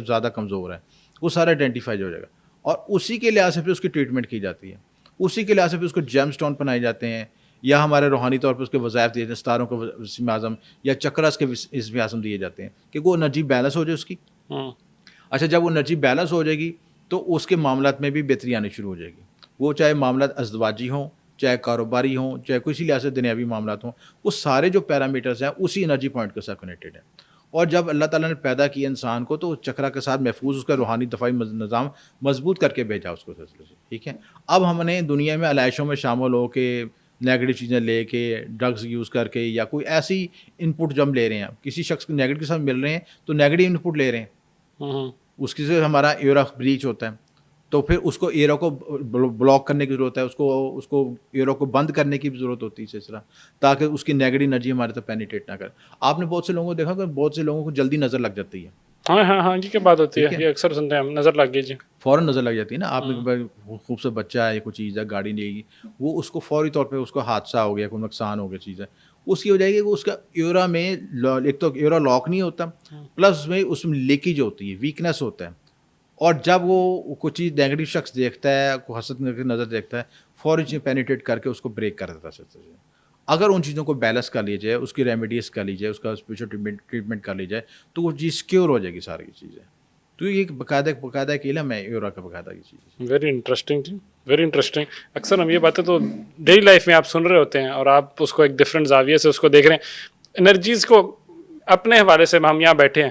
زیادہ کمزور ہے, وہ سارا آئیڈینٹیفائی ہو جائے گا, اور اسی کے لحاظ سے پھر اس کی ٹریٹمنٹ کی جاتی ہے, اسی کے لحاظ سے پھر اس کو جیم سٹون بنائے جاتے ہیں, یا ہمارے روحانی طور پہ اس کے وظائف دیے جاتے ہیں, ستاروں کو اسم اعظم یا چکراس کے اسم اعظم دیے جاتے ہیں کہ وہ انرجی بیلنس ہو جائے اس کی. اچھا, جب وہ انرجی بیلنس ہو جائے گی تو اس کے معاملات میں بھی بہتری آنی شروع ہو جائے گی, وہ چاہے معاملات ازدواجی ہوں, چاہے کاروباری ہوں, چاہے کسی لحاظ سے دنیاوی معاملات ہوں, وہ سارے جو پیرامیٹرز ہیں اسی انرجی پوائنٹ کے ساتھ کنیکٹڈ ہیں. اور جب اللہ تعالیٰ نے پیدا کیا انسان کو تو چکرا کے ساتھ محفوظ اس کا روحانی دفاعی نظام مضبوط کر کے بھیجا اس کو سلسلے سے, ٹھیک ہے. اب ہم نے دنیا میں علائشوں میں شامل ہو کے نیگیٹو چیزیں لے کے, ڈرگز یوز کر کے, یا کوئی ایسی ان پٹ جب لے رہے ہیں, کسی شخص کو نیگیٹو کے ساتھ مل رہے ہیں تو نیگیٹو ان پٹ لے رہے ہیں, اس کی سے ہمارا ایورا بریچ ہوتا ہے, تو پھر اس کو ایرو کو بلاک کرنے کی ضرورت ہے, اس کو ایرو کو بند کرنے کی بھی ضرورت ہوتی ہے اس طرح, تاکہ اس کی نیگیٹو انرجی ہمارے تک پینیٹریٹ نہ کرے. آپ نے بہت سے لوگوں کو دیکھا کہ بہت سے لوگوں کو جلدی نظر لگ جاتی ہے. ہاں جی, کیا بات ہوتی ہے, یہ اکثر سنتے ہیں ہم, نظر لگ گئی جی, فوراً نظر لگ جاتی ہے نا. آپ نے خوبصورت بچہ ہے یا کوئی چیز ہے, گاڑی لے گی, وہ اس کو فوری طور پہ اس کو حادثہ ہو گیا, کوئی نقصان ہو گیا چیز ہے, اس کی ہو جائے گی وہ اس کا ایورا میں ایک تو ایورا لاک نہیں ہوتا, پلس اس میں لیکیج ہوتی ہے, ویکنیس ہوتا ہے. اور جب وہ کوئی چیز نیگیٹو شخص دیکھتا ہے, کوئی حسد کی نظر دیکھتا ہے, فوری چیز پینیٹریٹ کر کے اس کو بریک کر دیتا ہے. اگر ان چیزوں کو بیلنس کر لی جائے, اس کی ریمیڈیز کر لی جائے, اس کا اسپیشل ٹریٹمنٹ کر لی جائے, تو وہ چیز کیور ہو جائے گی ساری چیزیں. تو یہ باقاعدہ ایک علم ہے ایورا کا, باقاعدہ کی چیز. ویری انٹرسٹنگ جی, ویری انٹرسٹنگ. اکثر ہم یہ باتیں تو ڈیلی لائف میں آپ سن رہے ہوتے ہیں اور آپ اس کو ایک ڈفرینٹ زاویے سے اس کو دیکھ رہے ہیں. انرجیز کو اپنے حوالے سے ہم یہاں بیٹھے ہیں,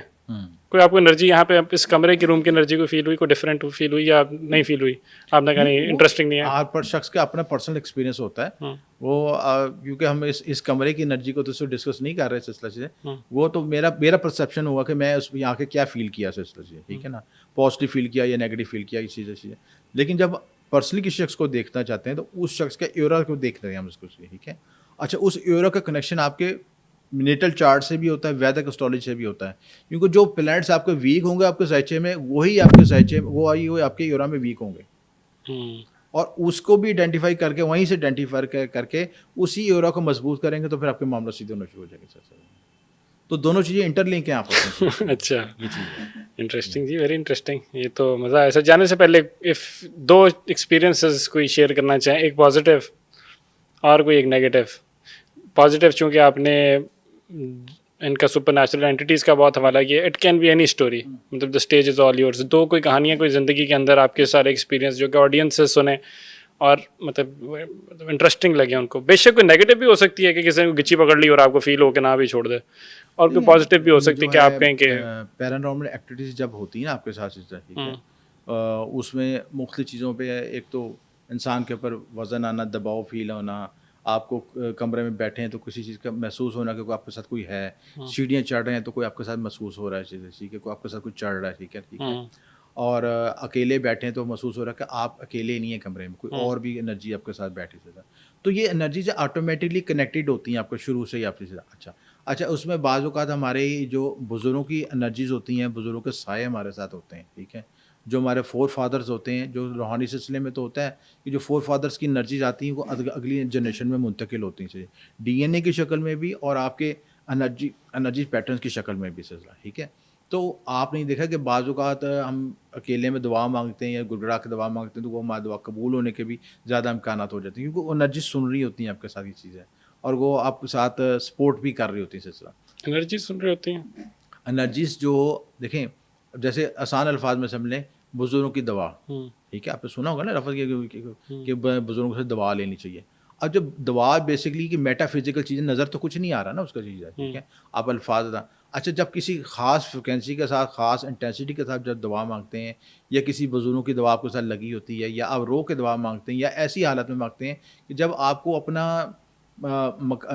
کوئی آپ کو انرجی یہاں پہ اس کمرے کی روم کی انرجی کو فیل ہوئی, کوئی ڈفرینٹ فیل ہوئی یا نہیں فیل ہوئی, آپ نے کہا نہیں انٹرسٹنگ نہیں ہے. ہر پر شخص کا اپنا پرسنل ایکسپیرینس ہوتا ہے, وہ کیونکہ ہم اس کمرے کی انرجی کو تو ڈسکس نہیں کر رہے سلسلہ سے, وہ تو میرا پرسیپشن ہوا کہ میں اس یہاں کے کیا فیل کیا سلسلہ سے, ٹھیک ہے نا, پازیٹیو فیل کیا یا نیگیٹو فیل کیا, اس چیزیں. لیکن جب پرسنلی کسی شخص کو دیکھنا چاہتے ہیں تو اس شخص کا ایورا کو دیکھ رہے ہیں ہم اس کو, ٹھیک ہے. اچھا, اس ایورا کا کنیکشن آپ کے نیٹل چارٹ سے بھی ہوتا ہے, ویدک اسٹرالوجی سے بھی ہوتا ہے, کیونکہ جو پلانٹس آپ کے ویک ہوں گے آپ کے سائچے میں, وہی آپ کے سائچے وہ آپ کے ایورا میں ویک ہوں گے, اور اس کو بھی آئیڈینٹیفائی کر کے وہیں سے آئیڈینٹیفائی کر کے اسی ایورا کو مضبوط کریں گے تو پھر آپ کے معاملہ سیدھے ہونا شروع ہو جائیں گے. تو دونوں چیزیں انٹر لنک ہیں آپ. اچھا, انٹرسٹنگ جی, ویری انٹرسٹنگ. یہ تو مزہ ہے. ایسا جانے سے پہلے دو ایکسپیرینسز کوئی شیئر کرنا چاہیں, ایک پازیٹیو اور کوئی ایک نیگیٹو. پازیٹیو چونکہ آپ نے ان کا سپر نیچرل اینٹیز کا بہت حوالہ کیا, it can be any story, مطلب the stage is all yours. دو کوئی کہانیاں کوئی زندگی کے اندر آپ کے سارے ایکسپیرینس جو کہ آڈینس سے سنیں اور مطلب انٹرسٹنگ لگے ان کو. بے شک کوئی نیگیٹو بھی ہو سکتی ہے کہ کسی نے گچی پکڑ لی اور آپ کو فیل ہو کے نہ بھی چھوڑ دے, اور کوئی پازیٹیو بھی ہو سکتی ہے کہ آپ کہیں کہ پیرانارمل ایکٹیویٹیز جب ہوتی ہیں نا آپ کے ساتھ, ٹھیک ہے, اس میں مختلف چیزوں پہ ایک تو انسان کے اوپر وزن آنا, دباؤ فیل ہونا, آپ کو کمرے میں بیٹھے ہیں تو کسی چیز کا محسوس ہونا کہ کوئی آپ کے ساتھ کوئی ہے, سیڑھیاں چڑھ رہے ہیں تو کوئی آپ کے ساتھ محسوس ہو رہا ہے, ٹھیک ہے, کوئی آپ کے ساتھ کوئی چڑھ رہا ہے, ٹھیک ہے, اور اکیلے بیٹھے ہیں تو محسوس ہو رہا ہے کہ آپ اکیلے نہیں ہیں کمرے میں, کوئی اور بھی انرجی آپ کے ساتھ بیٹھی سے. تو یہ انرجی سے آٹومیٹکلی کنیکٹیڈ ہوتی ہیں آپ کو شروع سے ہی آپ سے. اچھا, اس میں بعض اوقات ہمارے جو بزرگوں کی انرجیز ہوتی ہیں, بزرگوں کے سائے ہمارے ساتھ ہوتے ہیں, ٹھیک ہے, جو ہمارے فور فادرز ہوتے ہیں, جو روحانی سلسلے میں تو ہوتا ہے کہ جو فور فادرز کی انرجیز آتی ہیں وہ اگلی جنریشن میں منتقل ہوتی ہیں, ڈی این اے کی شکل میں بھی اور آپ کے انرجی پیٹرنس کی شکل میں بھی سلسلہ, ٹھیک ہے. تو آپ نے دیکھا کہ بعض اوقات ہم اکیلے میں دعا مانگتے ہیں یا گڑگڑا کے دعا مانگتے ہیں تو وہ ہماری دعا قبول ہونے کے بھی زیادہ امکانات ہو جاتے ہیں, کیونکہ وہ انرجی سن رہی ہوتی ہیں آپ کے ساتھ یہ چیزیں, اور وہ آپ کے ساتھ سپورٹ بھی کر رہی ہوتی ہیں سلسلہ. انرجی سن رہی ہوتی ہیں, انرجیز جو دیکھیں جیسے آسان الفاظ میں سمجھ لیں, بزرگوں کی دوا, ٹھیک ہے, آپ نے سنا ہوگا نا لفظ کہ بزرگوں سے دوا لینی چاہیے. اب جب دوا بیسکلی کہ میٹا فزیکل چیزیں, نظر تو کچھ نہیں آ رہا نا اس کا چیز ہے, ٹھیک ہے, آپ الفاظ. اچھا, جب کسی خاص فریکوینسی کے ساتھ, خاص انٹینسٹی کے ساتھ جب دوا مانگتے ہیں, یا کسی بزرگوں کی دوا آپ کے ساتھ لگی ہوتی ہے, یا آپ رو کے دوا مانگتے ہیں, یا ایسی حالت میں مانگتے ہیں کہ جب آپ کو اپنا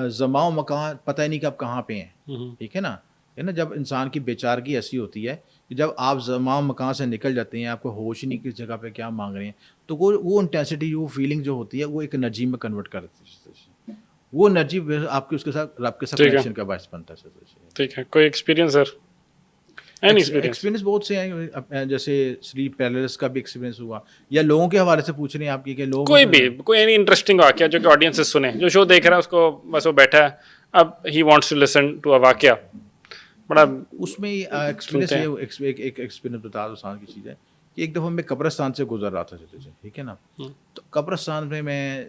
زمان و مکان پتہ ہی نہیں کہ آپ کہاں پہ ہیں, ٹھیک ہے نا, جب انسان کی بیچارگی ایسی ہوتی ہے کہ جب آپ زمان مکان سے نکل جاتے ہیں, آپ کو ہوش ہی نہیں کس جگہ پہ کیا مانگ رہے ہیں, تو وہ انٹینسٹی, وہ فیلنگ جو ہوتی ہے وہ ایک انرجی میں کنورٹ کر دیتی ہے. وہ انرجی آپ کے اس کے ساتھ آپ کے ساتھ کنیکشن کا باعث بنتا ہے. ٹھیک ہے, کوئی ایکسپیرینس سر؟ ایکسپیرینس بہت سے ہیں, جیسے سلیپ پیرالائسس کا بھی ایکسپیرینس ہوا, یا لوگوں کے حوالے سے پوچھ رہے ہیں آپ کی کہ لوگ کوئی انٹرسٹنگ واقعہ جو کہ آڈینس سے سنیں, جو شو دیکھ رہا ہے اس کو بس وہ بیٹھا ہے, اب he wants to listen to a واقعہ, بڑا اس میں ایکسپیرینس ایک ایکسپیرینس بتا دو آسان کی چیز ہے کہ ایک دفعہ میں قبرستان سے گزر رہا تھا چلتے سے، ٹھیک ہے نا. تو قبرستان میں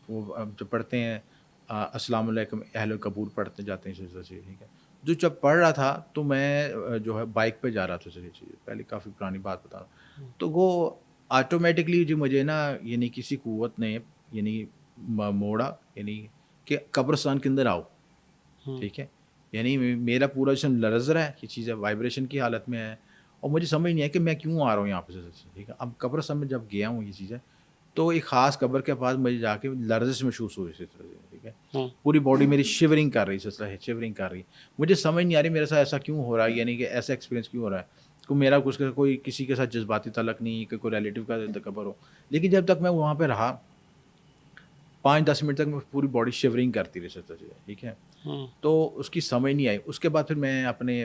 وہ جب پڑھتے ہیں السلام علیکم اہل القبور پڑھتے جاتے ہیں سلسلہ سے، ٹھیک ہے. جو جب پڑھ رہا تھا تو میں جو ہے بائک پہ جا رہا تھا، چلیے چیز پہلے کافی پرانی بات بتا رہا ہوں. تو وہ آٹومیٹکلی جو مجھے نا یعنی کسی قوت نے یعنی موڑا، یعنی کہ قبرستان کے اندر آؤ، ٹھیک ہے. یعنی میرا پورا جسم لرز رہا ہے، یہ چیز ہے وائبریشن کی حالت میں ہے، اور مجھے سمجھ نہیں ہے کہ میں کیوں آ رہا ہوں یہاں پہ، ٹھیک ہے. اب قبرستان میں جب گیا ہوں یہ چیز ہے تو ایک خاص قبر کے پاس مجھے جا کے لرزش محسوس ہوئی، ٹھیک ہے. پوری باڈی میری شیورنگ کر رہی ہے، شیورنگ کر رہی. مجھے سمجھ نہیں آ رہی میرے ساتھ ایسا کیوں ہو رہا ہے، یعنی کہ ایسا ایکسپیرینس کیوں ہو رہا ہے. میرا کوئی کسی کے ساتھ جذباتی تعلق نہیں کہ کوئی ریلیٹیو کا قبر ہو. لیکن جب تک میں وہاں پہ رہا 5-10 منٹ تک میں پوری باڈی شیورنگ کرتی رہی، ٹھیک ہے. تو اس کی سمجھ نہیں آئی. اس کے بعد پھر میں اپنے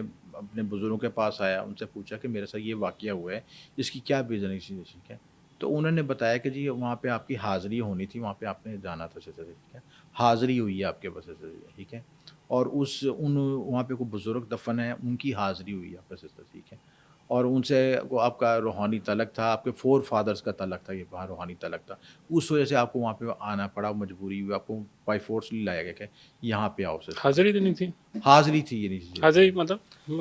بزرگوں کے پاس آیا، ان سے پوچھا کہ میرے ساتھ یہ واقعہ ہوا ہے، اس کی کیا بیزنی چیز ہے، ٹھیک ہے. تو انہوں نے بتایا کہ جی وہاں پہ آپ کی حاضری ہونی تھی، وہاں پہ آپ نے جانا تھا، ٹھیک ہے. حاضری ہوئی ہے آپ کے پاس، ٹھیک ہے. اور وہاں پہ کوئی بزرگ دفن ہے، ان کی حاضری ہوئی ہے آپ کے ساتھ، ٹھیک ہے. اور ان سے آپ کا روحانی تعلق تھا، آپ کے 4 فادرز کا تعلق تھا، یہ وہاں روحانی تعلق تھا. اس وجہ سے آپ کو وہاں پہ آنا پڑا، مجبوری ہوئی، آپ کو بائی فورسلی لایا گیا کہ یہاں پہ آؤ. حاضری دینی تھی. حاضری تھی، یعنی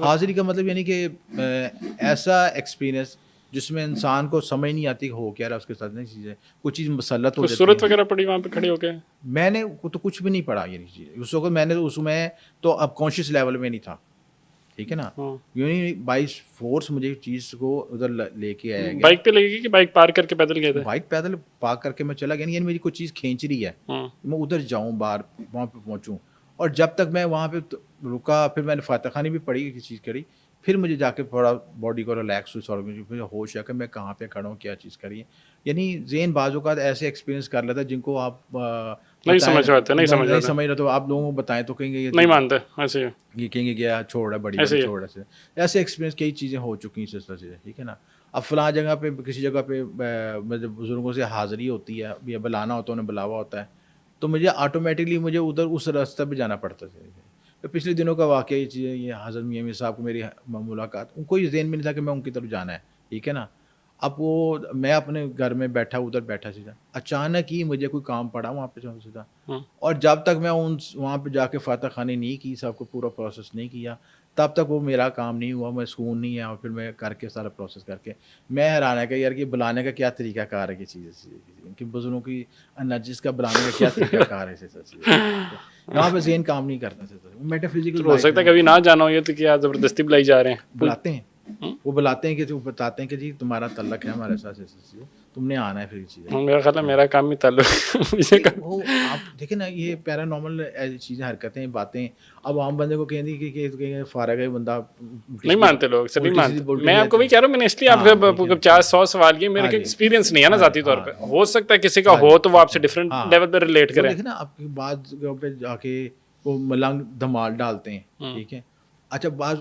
حاضری کا مطلب یعنی کہ ایسا ایکسپیرینس جس میں انسان کو سمجھ نہیں آتی کہ ہو کیا رہا اس کے ساتھ. نہیں چیزیں کوئی چیز مسلط ہو جاتی ہے. صورت وغیرہ پڑی وہاں پہ کھڑے ہو کے؟ میں نے تو کچھ بھی نہیں پڑھا، یعنی چیز اس وقت میں نے اس میں تو اب کانشیس لیول میں نہیں تھا، ٹھیک ہے نا. یعنی بائی فورس مجھے چیز کو ادھر لے کے آیا گیا. بائک پہ لگے گی کہ بائک پارک کر کے پیدل گئے تھے؟ بائک پیدل پارک کر کے میں چلا گیا. یعنی میری کوئی چیز کھینچ رہی ہے، میں ادھر جاؤں باہر وہاں پہ پہنچوں. اور جب تک میں وہاں پہ رکا پھر میں نے فاتحہ خوانی بھی پڑھی، کسی چیز کری. پھر مجھے جا کے تھوڑا باڈی کو ریلیکس ہوئی، اور مجھے ہوش ہے کہ میں کہاں پہ کھڑا ہوں، کیا چیز کری ہے. یعنی ذہن بعض اوقات ایسے ایکسپیرینس کر لیتا ہے جن کو آپ نہیں سمجھ رہے تو آپ لوگوں کو بتائیں تو کہیں گے نہیں مانتے، ایسے یہ کہیں گے کہ چھوڑ ہے بڑی چھوڑ ہے. ایسے ایکسپیرینس کئی چیزیں ہو چکی ہیں سلسلہ سے، ٹھیک ہے نا. اب فلاں جگہ پہ کسی جگہ پہ بزرگوں سے حاضری ہوتی ہے یا بلانا ہوتا ہے، انہیں بلاوا ہوتا ہے، تو مجھے آٹومیٹکلی مجھے ادھر اس راستے پہ جانا پڑتا ہے. پچھلے دنوں کا واقعہ یہ چیز ہے، یہ حضرت میاں میر صاحب کو میری ملاقات، ان کو یہ ذہن میں نہیں تھا کہ میں ان کی طرف جانا ہے، ٹھیک ہے نا. اب وہ میں اپنے گھر میں بیٹھا ادھر بیٹھا سیدھا، اچانک ہی مجھے کوئی کام پڑا وہاں پہ سیدھا. اور جب تک میں وہاں پہ جا کے فاتح خوانی نہیں کی، سب کو پورا پروسیس نہیں کیا، تب تک وہ میرا کام نہیں ہوا، میں سکون نہیں ہے. اور پھر میں کر کے سارا پروسیس کر کے میں حیران ہے کہ یار کہ بلانے کا کیا طریقہ کار ہے، کی چیز کہ بزرگوں کی انرجیز کا بلانے کا کیا طریقہ کار ہے. یہاں پہ ذہن کام نہیں کرتا. میٹا فزیکل ہو سکتا ہے کبھی نہ جانا ہو یہ تو کیا زبردستی بلائی جا رہے ہیں. بلاتے ہیں، وہ بلاتے ہیں کہ وہ بتاتے ہیں کہ جی تمہارا تعلق ہے ہمارے ساتھ، تم نے آنا ہے. پھر چیزیں میرا خیال ہے میرا کام ہی تعلق وہ آپ دیکھیں نا، یہ پیرانارمل ایسی چیزیں، حرکتیں، باتیں. اب عام بندے کو کہیں گے کہ فارغ ہے بندہ، نہیں مانتے لوگ، سب نہیں مانتے. میں آپ کو بھی کہہ رہا ہوں، میں نے اس لیے آپ کو 50-100 سوال کیے. میرے ایکسپیرینس نہیں ہے نا ذاتی طور پہ. ہو سکتا ہے کسی کا ہو تو وہ آپ سے ڈفرینٹ لیول پہ ریلیٹ کریں. دیکھیں نا آپ کی بعض جگہوں پہ جا کے وہ ملنگ دھمال ڈالتے ہیں، ٹھیک ہے. اچھا بعض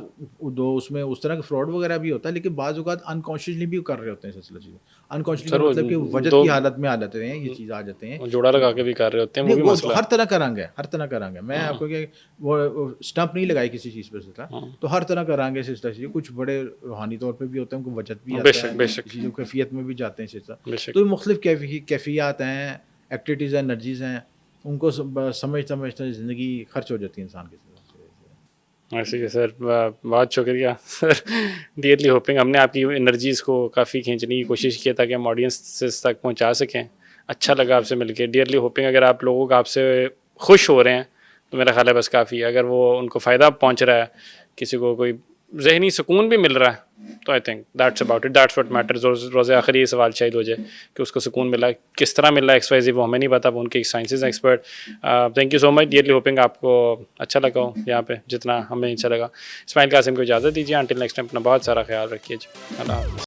دو اس میں اس طرح کا فراڈ وغیرہ بھی ہوتا ہے، لیکن بعض اوقات انکانشیسلی بھی کر رہے ہوتے ہیں سلسلہ چیزیں. انکانشیسلی مطلب کہ وجد کی حالت میں آ جاتے ہیں، یہ چیز آ جاتے ہیں، جوڑا لگا کے بھی کر رہے ہوتے ہیں. وہ بھی مسئلہ ہر طرح کا رنگ ہے، ہر طرح کا رنگ ہے. میں آپ کو کہ وہ اسٹمپ نہیں لگائی کسی چیز پہ سلسلہ، تو ہر طرح کا رنگ ہے سلسلہ چیز. کچھ بڑے روحانی طور پہ بھی ہوتے ہیں، ان کو وجد بھی آتا ہے، چیزوں کیفیت میں بھی جاتے ہیں سلسلہ. تو مختلف کیفیات ہیں، ایکٹیویٹیز ہیں، انرجیز ہیں، ان کو سمجھتے زندگی خرچ ہو جاتی ہے انسان کی. ایسے ہی سر، بہت شکریہ سر. ڈیئرلی ہوپنگ ہم نے آپ کی انرجیز کو کافی کھینچنے کی کوشش کی تاکہ ہم آڈینس تک پہنچا سکیں. اچھا لگا آپ سے مل کے. ڈیئرلی ہوپنگ اگر آپ لوگوں کا آپ سے خوش ہو رہے ہیں تو میرا خیال ہے بس کافی ہے. اگر وہ ان کو فائدہ پہنچ رہا ہے، کسی کو کوئی ذہنی سکون بھی مل رہا ہے، تو I think that's about it, that's what matters. روز آخر یہ سوال شاید ہو جائے کہ اس کو سکون ملا. کس طرح مل رہا ہے ایکس وائی زی وہ ہمیں نہیں پتا، وہ ان کے sciences expert. Thank you so much. ڈیئرلی hoping آپ کو اچھا لگا ہو یہاں پہ جتنا ہمیں اچھا لگا. اسماعیل قاسم کو اجازت دیجیے. انٹل نیکسٹ ٹائم اپنا بہت سارا خیال رکھیے جی. اللہ حافظ.